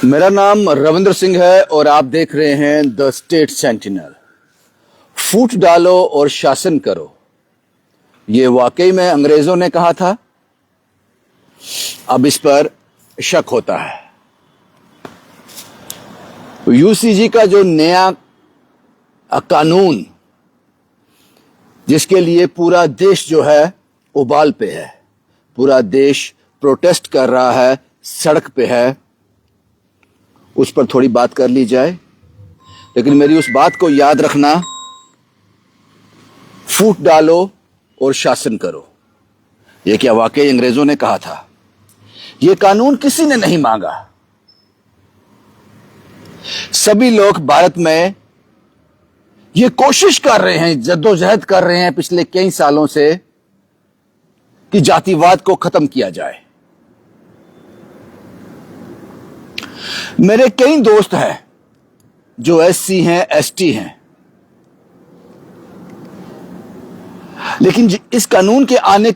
मेरा नाम रविंद्र सिंह है और आप देख रहे हैं द स्टेट सेंटिनल। फूट डालो और शासन करो, ये वाकई में अंग्रेजों ने कहा था। अब इस पर शक होता है। यूसीजी का जो नया कानून, जिसके लिए पूरा देश जो है उबाल पे है, पूरा देश प्रोटेस्ट कर रहा है, सड़क पे है, उस पर थोड़ी बात कर ली जाए। लेकिन मेरी उस बात को याद रखना, फूट डालो और शासन करो, ये क्या वाकई अंग्रेजों ने कहा था? यह कानून किसी ने नहीं मांगा। सभी लोग भारत में ये कोशिश कर रहे हैं, जद्दोजहद कर रहे हैं पिछले कई सालों से कि जातिवाद को खत्म किया जाए। मेरे कई दोस्त हैं जो एससी हैं, एसटी हैं, लेकिन इस कानून के आने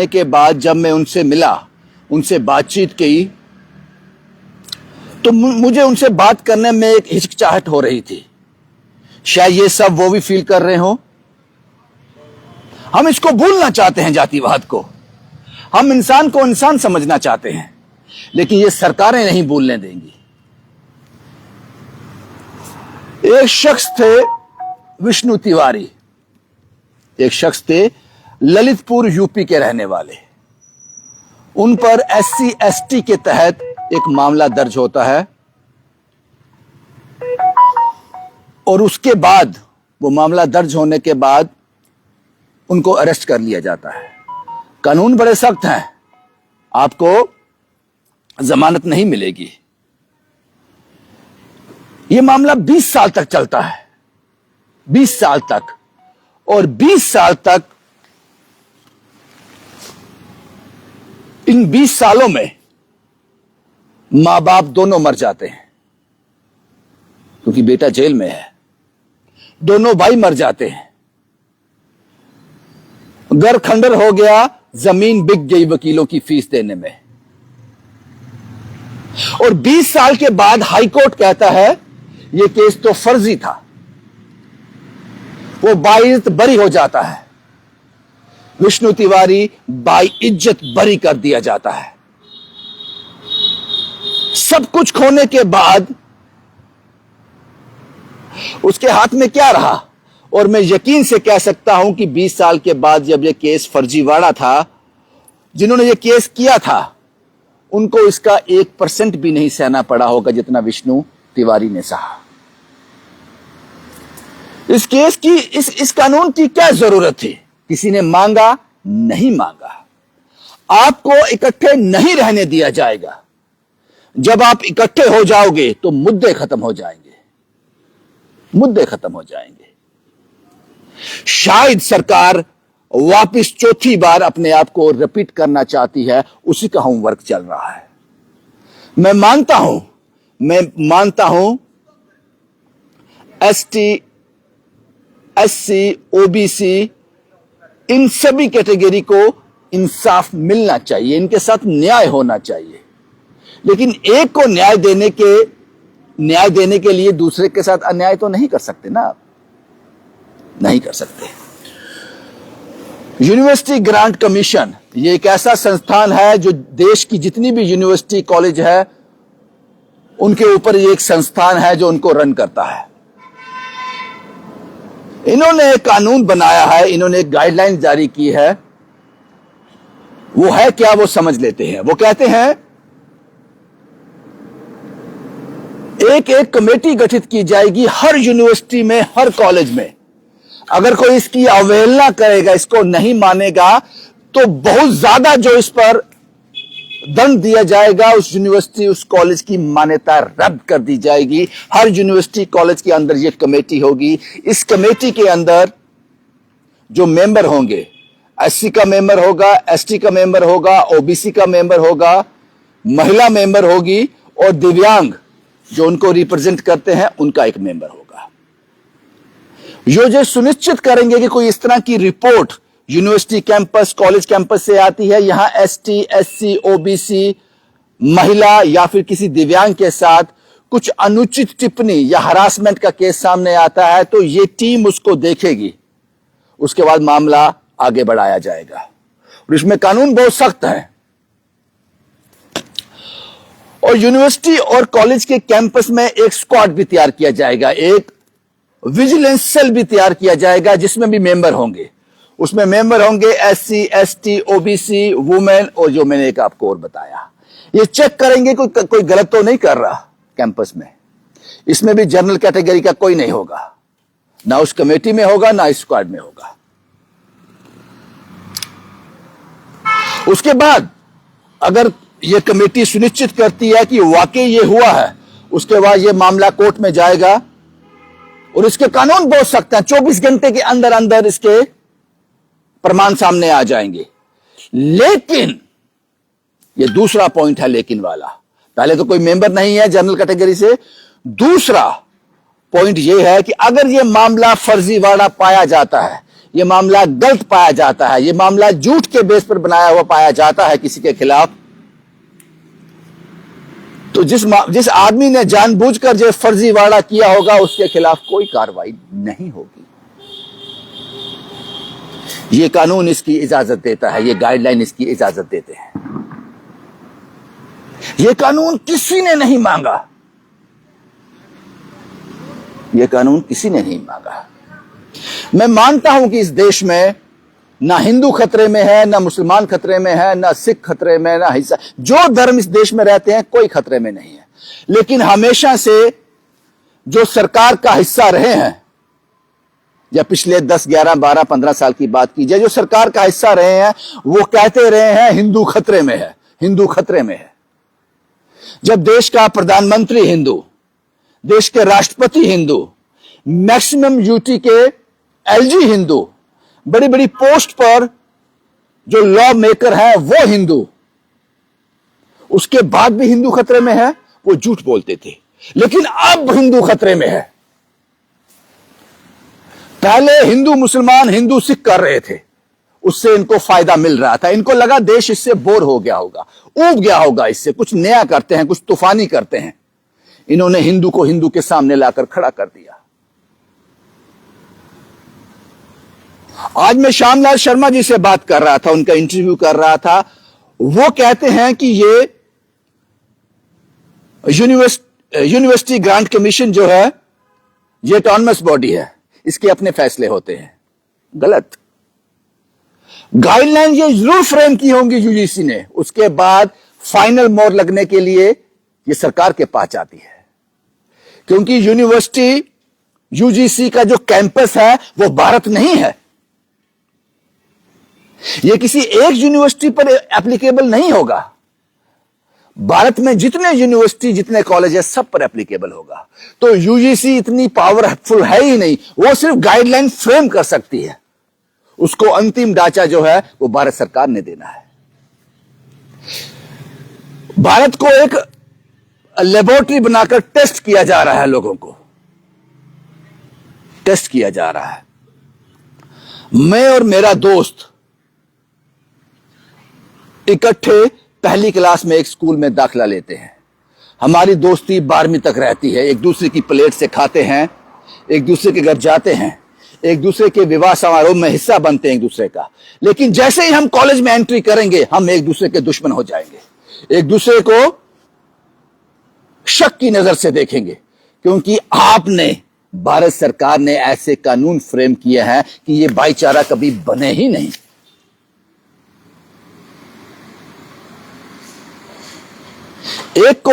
के बाद जब मैं उनसे मिला, उनसे बातचीत की, तो मुझे उनसे बात करने में एक हिचकिचाहट हो रही थी। शायद ये सब वो भी फील कर रहे हो। हम इसको भूलना चाहते हैं, जातिवाद को। हम इंसान को इंसान समझना चाहते हैं, लेकिन ये सरकारें नहीं भूलने देंगी। एक शख्स थे विष्णु तिवारी, एक शख्स थे ललितपुर यूपी के रहने वाले। उन पर एससी एसटी के तहत एक मामला दर्ज होता है और उसके बाद, वो मामला दर्ज होने के बाद उनको अरेस्ट कर लिया जाता है। कानून बड़े सख्त हैं, आपको जमानत नहीं मिलेगी। यह मामला 20 साल तक चलता है, 20 साल तक। और 20 साल तक, इन 20 सालों में मां बाप दोनों मर जाते हैं, क्योंकि बेटा जेल में है। दोनों भाई मर जाते हैं, घर खंडर हो गया, जमीन बिक गई वकीलों की फीस देने में। और 20 साल के बाद हाई कोर्ट कहता है यह केस तो फर्जी था, वो बाइज्जत बरी हो जाता है। विष्णु तिवारी बाइज्जत बरी कर दिया जाता है। सब कुछ खोने के बाद उसके हाथ में क्या रहा? और मैं यकीन से कह सकता हूं कि 20 साल के बाद जब यह केस फर्जीवाड़ा था, जिन्होंने यह केस किया था, उनको इसका 1% भी नहीं सहना पड़ा होगा जितना विष्णु तिवारी ने सहा। इस केस की, इस कानून की क्या जरूरत थी? किसी ने मांगा? नहीं मांगा। आपको इकट्ठे नहीं रहने दिया जाएगा। जब आप इकट्ठे हो जाओगे तो मुद्दे खत्म हो जाएंगे, मुद्दे खत्म हो जाएंगे। शायद सरकार वापिस चौथी बार अपने आप को रिपीट करना चाहती है, उसी का होमवर्क चल रहा है। मैं मानता हूं एसटी, एससी, ओबीसी, इन सभी कैटेगरी को इंसाफ मिलना चाहिए, इनके साथ न्याय होना चाहिए। लेकिन एक को न्याय देने के लिए दूसरे के साथ अन्याय तो नहीं कर सकते ना, आप नहीं कर सकते। यूनिवर्सिटी ग्रांट कमीशन, ये एक ऐसा संस्थान है जो देश की जितनी भी यूनिवर्सिटी कॉलेज है, उनके ऊपर ये एक संस्थान है जो उनको रन करता है। इन्होंने एक कानून बनाया है, इन्होंने एक गाइडलाइन जारी की है। वो है क्या, वो समझ लेते हैं। वो कहते हैं एक एक कमेटी गठित की जाएगी हर यूनिवर्सिटी में, हर कॉलेज में। अगर कोई इसकी अवहेलना करेगा, इसको नहीं मानेगा, तो बहुत ज्यादा जो इस पर दंड दिया जाएगा, उस यूनिवर्सिटी, उस कॉलेज की मान्यता रद्द कर दी जाएगी। हर यूनिवर्सिटी कॉलेज के अंदर यह कमेटी होगी। इस कमेटी के अंदर जो मेंबर होंगे, एससी का मेंबर होगा, एसटी का मेंबर होगा, ओबीसी का मेंबर होगा, महिला मेंबर होगी, और दिव्यांग जो उनको रिप्रेजेंट करते हैं, उनका एक मेंबर होगा। जो सुनिश्चित करेंगे कि कोई इस तरह की report university campus, college campus से आती है, यहां एसटी, एससी, ओबीसी महिला या फिर किसी दिव्यांग के साथ कुछ अनुचित टिप्पणी या हरासमेंट का केस सामने आता है तो ये टीम उसको देखेगी, उसके बाद मामला आगे बढ़ाया जाएगा। और इसमें कानून बहुत सख्त है। और यूनिवर्सिटी और कॉलेज के कैंपस में एक स्क्वाड भी तैयार किया जाएगा, एक विजिलेंस सेल भी तैयार किया जाएगा जिसमें भी मेंबर होंगे। उसमें मेंबर होंगे SC, ST, OBC, वुमेन और जो मैंने एक आपको और बताया। ये चेक करेंगे कोई गलत तो नहीं कर रहा कैंपस में। इसमें भी जनरल कैटेगरी का कोई नहीं होगा, ना उस कमेटी में होगा ना इस स्क्वाड में होगा। उसके बाद अगर यह कमेटी सुनिश्चित करती है कि वाकई ये हुआ है, उसके बाद यह मामला कोर्ट में जाएगा और इसके कानून बहुत सख्त हैं। 24 घंटे के अंदर अंदर इसके प्रमाण सामने आ जाएंगे। लेकिन यह दूसरा पॉइंट है लेकिन वाला। पहले तो कोई मेंबर नहीं है जनरल कैटेगरी से। दूसरा पॉइंट यह है कि अगर यह मामला फर्जीवाड़ा पाया जाता है, यह मामला गलत पाया जाता है, यह मामला झूठ के बेस पर बनाया हुआ पाया जाता है किसी के खिलाफ, तो जिस आदमी ने जानबूझकर जो फर्जीवाड़ा किया होगा उसके खिलाफ कोई कार्रवाई नहीं होगी। यह कानून इसकी इजाजत देता है, यह गाइडलाइन इसकी इजाजत देते हैं। यह कानून किसी ने नहीं मांगा, यह कानून किसी ने नहीं मांगा। मैं मानता हूं कि इस देश में ना हिंदू खतरे में है, ना मुसलमान खतरे में है, ना सिख खतरे में, ना हिस्सा, जो धर्म इस देश में रहते हैं कोई खतरे में नहीं है। लेकिन हमेशा से जो सरकार का हिस्सा रहे हैं, या पिछले 10, 11, 12, 15 साल की बात की जाए, जो सरकार का हिस्सा रहे हैं वो कहते रहे हैं हिंदू खतरे में है, हिंदू खतरे में है। जब देश का प्रधानमंत्री हिंदू, देश के राष्ट्रपति हिंदू, मैक्सिमम यूटी के LG हिंदू, बड़ी बड़ी पोस्ट पर जो लॉ मेकर है वो हिंदू, उसके बाद भी हिंदू खतरे में है, वो झूठ बोलते थे। लेकिन अब हिंदू खतरे में है। पहले हिंदू मुसलमान, हिंदू सिख कर रहे थे, उससे इनको फायदा मिल रहा था। इनको लगा देश इससे बोर हो गया होगा, ऊब गया होगा, इससे कुछ नया करते हैं, कुछ तूफानी करते हैं। इन्होंने हिंदू को हिंदू के सामने लाकर खड़ा कर दिया। आज मैं श्यामलाल शर्मा जी से बात कर रहा था, उनका इंटरव्यू कर रहा था। वो कहते हैं कि ये यूनिवर्सिटी ग्रांट कमीशन जो है ये ऑटोनमस बॉडी है, इसके अपने फैसले होते हैं। गलत। गाइडलाइन ये जरूर फ्रेम की होंगी यूजीसी ने, उसके बाद फाइनल मोहर लगने के लिए ये सरकार के पास जाती है। क्योंकि यूनिवर्सिटी यूजीसी का जो कैंपस है वो भारत नहीं है, ये किसी एक यूनिवर्सिटी पर एप्लीकेबल नहीं होगा। भारत में जितने यूनिवर्सिटी, जितने कॉलेज है, सब पर एप्लीकेबल होगा। तो यूजीसी इतनी पावरफुल है ही नहीं, वो सिर्फ गाइडलाइन फ्रेम कर सकती है। उसको अंतिम ढांचा जो है वो भारत सरकार ने देना है। भारत को एक लेबोरेटरी बनाकर टेस्ट किया जा रहा है, लोगों को टेस्ट किया जा रहा है। मैं और मेरा दोस्त इकट्ठे पहली क्लास में एक स्कूल में दाखिला लेते हैं। हमारी दोस्ती 12वीं तक रहती है। एक दूसरे की प्लेट से खाते हैं, एक दूसरे के घर जाते हैं, एक दूसरे के विवाह समारोह में हिस्सा बनते हैं एक दूसरे का। लेकिन जैसे ही हम कॉलेज में एंट्री करेंगे, हम एक दूसरे के दुश्मन हो जाएंगे, एक दूसरे को शक की नजर से देखेंगे, क्योंकि आपने, भारत सरकार ने ऐसे कानून फ्रेम किए हैं कि यह भाईचारा कभी बने ही नहीं। एक को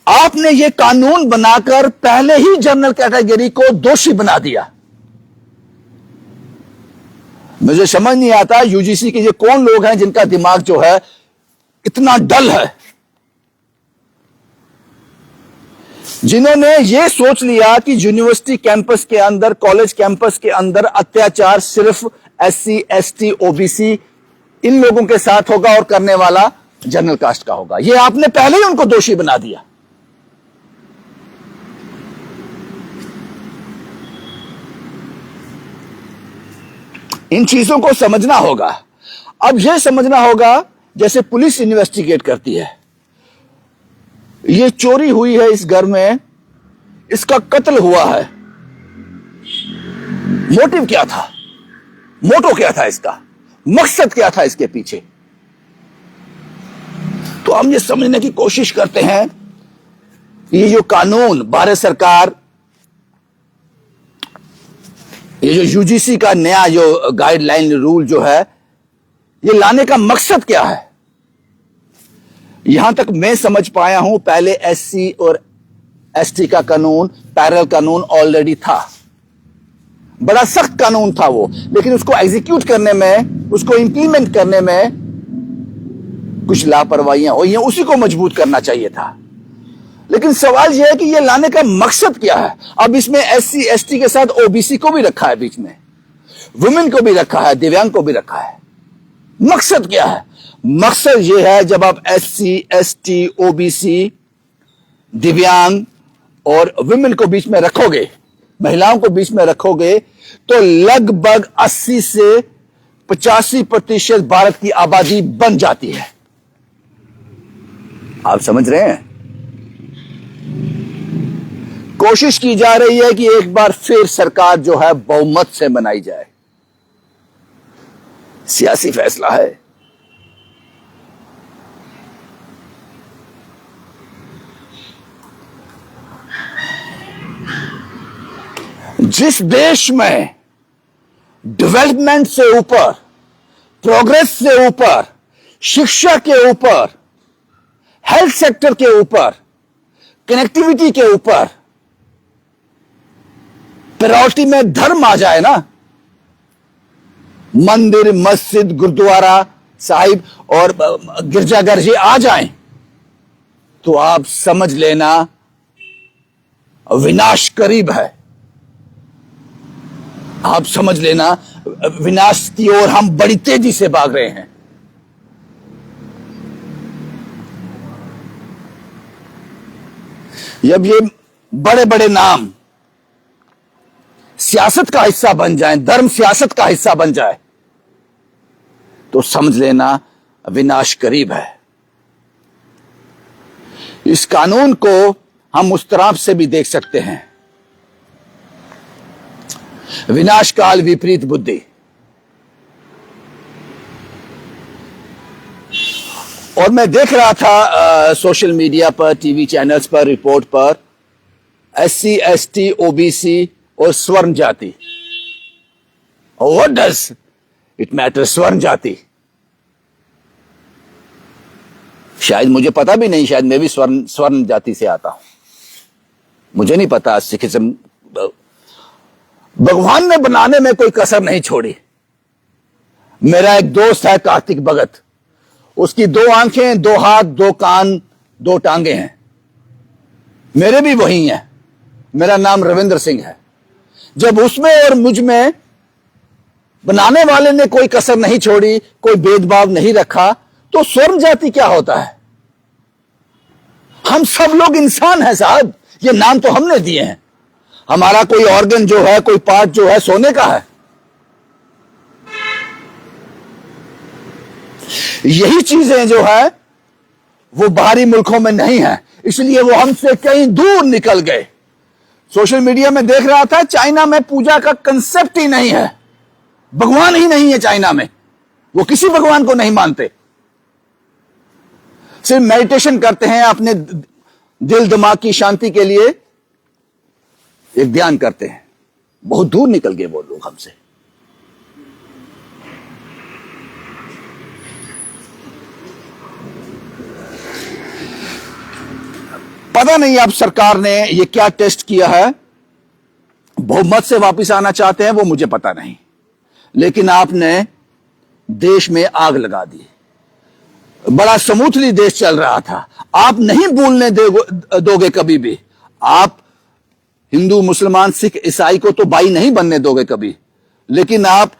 आपने ये कानून बनाकर पहले ही जनरल कैटेगरी को दोषी बना दिया। मुझे समझ नहीं आता यूजीसी के ये कौन लोग हैं जिनका दिमाग जो है इतना डल है, जिन्होंने ये सोच लिया कि यूनिवर्सिटी कैंपस के अंदर, कॉलेज कैंपस के अंदर अत्याचार सिर्फ SC, ST, OBC इन लोगों के साथ होगा और करने वाला जनरल कास्ट का होगा। ये आपने पहले ही उनको दोषी बना दिया। इन चीजों को समझना होगा। अब यह समझना होगा, जैसे पुलिस इन्वेस्टिगेट करती है, ये चोरी हुई है इस घर में, इसका कत्ल हुआ है। मोटिव क्या था? मोटो क्या था इसका? मकसद क्या था इसके पीछे? तो हम ये समझने की कोशिश करते हैं, ये जो कानून भारत सरकार, ये जो यूजीसी का नया जो गाइडलाइन रूल जो है, ये लाने का मकसद क्या है? यहां तक मैं समझ पाया हूं, पहले एससी और एसटी का कानून, पैरेलल कानून ऑलरेडी था। बड़ा सख्त कानून था वो, लेकिन उसको एग्जीक्यूट करने में, उसको इंप्लीमेंट करने में कुछ लापरवाहियां हुई हैं। उसी को मजबूत करना चाहिए था। लेकिन सवाल यह है कि यह लाने का मकसद क्या है? अब इसमें एससी एसटी के साथ ओबीसी को भी रखा है, बीच में वुमेन को भी रखा है, दिव्यांग को भी रखा है। मकसद क्या है? मकसद यह है, जब आप एससी एसटी ओबीसी दिव्यांग और वुमेन को बीच में रखोगे, महिलाओं को बीच में रखोगे, तो लगभग 80 से 85% भारत की आबादी बन जाती है। आप समझ रहे हैं? कोशिश की जा रही है कि एक बार फिर सरकार जो है बहुमत से बनाई जाए। सियासी फैसला है। जिस देश में डेवलपमेंट से ऊपर, प्रोग्रेस से ऊपर, शिक्षा के ऊपर, हेल्थ सेक्टर के ऊपर, कनेक्टिविटी के ऊपर प्रायोरिटी में धर्म आ जाए ना, मंदिर मस्जिद गुरुद्वारा साहिब और गिरजाघर ये आ जाएं, तो आप समझ लेना विनाश करीब है। आप समझ लेना विनाश की ओर हम बड़ी तेजी से भाग रहे हैं। जब ये बड़े बड़े नाम सियासत का हिस्सा बन जाएं, धर्म सियासत का हिस्सा बन जाए, तो समझ लेना विनाश करीब है। इस कानून को हम उस तरफ से भी देख सकते हैं, विनाश काल विपरीत बुद्धि। और मैं देख रहा था सोशल मीडिया पर, टीवी चैनल्स पर, रिपोर्ट पर, एससी एसटी ओबीसी और स्वर्ण जाति। What does it matter? स्वर्ण जाति, शायद मुझे पता भी नहीं, शायद मैं भी स्वर्ण जाति से आता हूं, मुझे नहीं पता। सिखिज्म, भगवान ने बनाने में कोई कसर नहीं छोड़ी। मेरा एक दोस्त है कार्तिक भगत, उसकी 2 आंखें, 2 हाथ, 2 कान, 2 टांगे हैं। मेरे भी वही हैं। मेरा नाम रविंद्र सिंह है। जब उसमें और मुझ में बनाने वाले ने कोई कसर नहीं छोड़ी, कोई भेदभाव नहीं रखा, तो स्वर्ण जाति क्या होता है? हम सब लोग इंसान हैं साहब, ये नाम तो हमने दिए हैं। हमारा कोई ऑर्गन जो है, कोई पार्ट जो है, सोने का है। यही चीजें जो है वो बाहरी मुल्कों में नहीं है, इसलिए वो हमसे कहीं दूर निकल गए। सोशल मीडिया में देख रहा था, चाइना में पूजा का कंसेप्ट ही नहीं है, भगवान ही नहीं है चाइना में, वो किसी भगवान को नहीं मानते, सिर्फ मेडिटेशन करते हैं, अपने दिल दिमाग की शांति के लिए एक ध्यान करते हैं। बहुत दूर निकल गए वो लोग हमसे। पता नहीं अब सरकार ने ये क्या टेस्ट किया है, बहुमत से वापस आना चाहते हैं वो मुझे पता नहीं, लेकिन आपने देश में आग लगा दी। बड़ा स्मूथली देश चल रहा था। आप नहीं भूलने दोगे कभी भी। आप हिंदू मुसलमान सिख ईसाई को तो भाई नहीं बनने दोगे कभी, लेकिन आप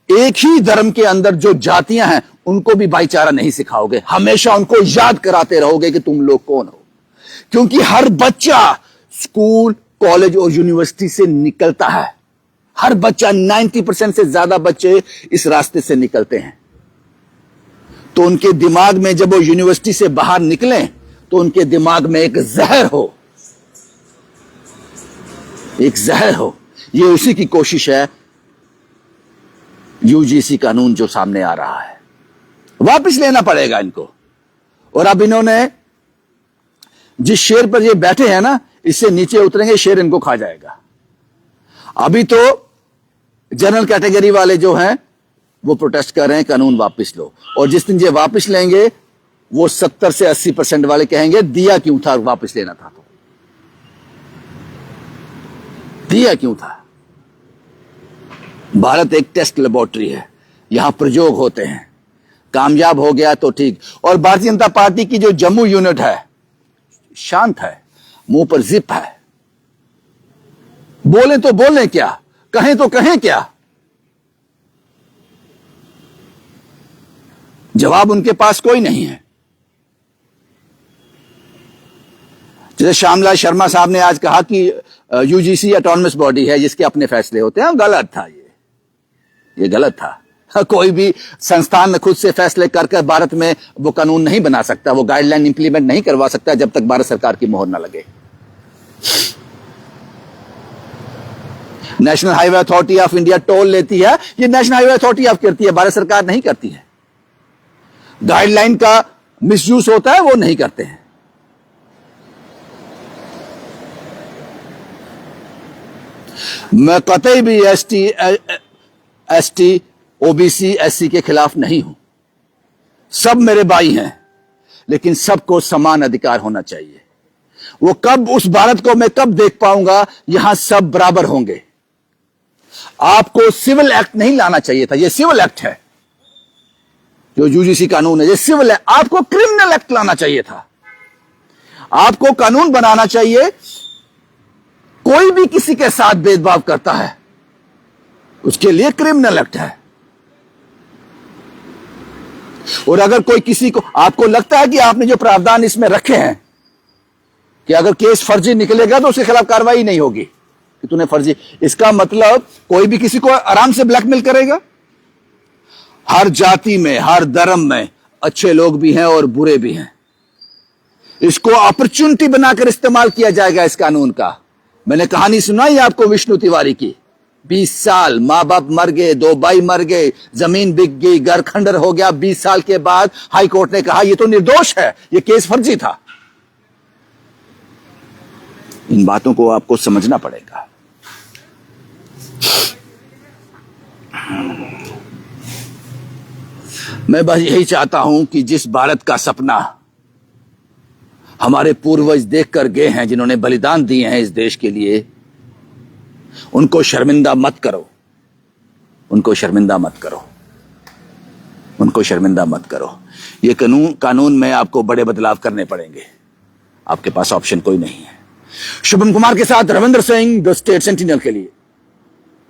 एक ही धर्म के अंदर जो जातियां हैं उनको भी भाईचारा नहीं सिखाओगे। हमेशा उनको याद कराते रहोगे कि तुम लोग कौन हो, क्योंकि हर बच्चा स्कूल कॉलेज और यूनिवर्सिटी से निकलता है। हर बच्चा, 90% से ज्यादा बच्चे इस रास्ते से निकलते हैं। तो उनके दिमाग में जब वो यूनिवर्सिटी से बाहर निकलें तो उनके दिमाग में एक जहर हो, एक जहर हो। ये उसी की कोशिश है यूजीसी कानून जो सामने आ रहा है, वापस लेना पड़ेगा इनको। और अब इन्होंने जिस शेर पर ये बैठे हैं ना, इससे नीचे उतरेंगे शेर इनको खा जाएगा। अभी तो जनरल कैटेगरी वाले जो हैं वो प्रोटेस्ट कर रहे हैं कानून वापस लो, और जिस दिन ये वापस लेंगे वो 70 से 80% वाले कहेंगे दिया क्यों था, वापस लेना था तो दिया क्यों था। भारत एक टेस्ट लेबोरेटरी है, यहां प्रयोग होते हैं, कामयाब हो गया तो ठीक। और भारतीय जनता पार्टी की जो जम्मू यूनिट है शांत है, मुंह पर जिप है, बोले तो बोले क्या, कहें तो कहें क्या, जवाब उनके पास कोई नहीं है। जैसे श्यामलाल शर्मा साहब ने आज कहा कि यूजीसी ऑटोनमस बॉडी है जिसके अपने फैसले होते हैं, गलत था ये गलत था। कोई भी संस्थान खुद से फैसले कर भारत में वो कानून नहीं बना सकता, वो गाइडलाइन इंप्लीमेंट नहीं करवा सकता जब तक भारत सरकार की मोहर ना लगे। National highway authority of India toll लेती है, ये नेशनल हाईवे अथॉरिटी ऑफ करती है, भारत सरकार नहीं करती है। गाइडलाइन का मिसयूज होता है, वो नहीं करते हैं। मैं कतई भी एसटी ओबीसी एससी के खिलाफ नहीं हूं, सब मेरे भाई हैं, लेकिन सबको समान अधिकार होना चाहिए। वो कब, उस भारत को मैं कब देख पाऊंगा यहां सब बराबर होंगे। आपको सिविल एक्ट नहीं लाना चाहिए था, ये सिविल एक्ट है जो यूजीसी कानून है, ये सिविल है। आपको क्रिमिनल एक्ट लाना चाहिए था। आपको कानून बनाना चाहिए, कोई भी किसी के साथ भेदभाव करता है उसके लिए क्रिमिनल एक्ट है। और अगर कोई किसी को, आपको लगता है कि आपने जो प्रावधान इसमें रखे हैं कि अगर केस फर्जी निकलेगा तो उसके खिलाफ कार्रवाई नहीं होगी कि तूने फर्जी, इसका मतलब कोई भी किसी को आराम से ब्लैकमेल करेगा। हर जाति में, हर धर्म में अच्छे लोग भी हैं और बुरे भी हैं। इसको अपॉर्चुनिटी बनाकर इस्तेमाल किया जाएगा इस कानून का। मैंने कहानी सुनाई आपको विष्णु तिवारी की, 20 साल मां बाप मर गए, 2 भाई मर गए, जमीन बिक गई, घर खंडर हो गया। 20 साल के बाद हाई कोर्ट ने कहा ये तो निर्दोष है, ये केस फर्जी था। इन बातों को आपको समझना पड़ेगा। मैं बस यही चाहता हूं कि जिस भारत का सपना हमारे पूर्वज देखकर गए हैं, जिन्होंने बलिदान दिए हैं इस देश के लिए, उनको शर्मिंदा मत करो, उनको शर्मिंदा मत करो, उनको शर्मिंदा मत करो। ये कानून में आपको बड़े बदलाव करने पड़ेंगे, आपके पास ऑप्शन कोई नहीं है। शुभम कुमार के साथ Ravindra Singh, the state sentinel के लिए।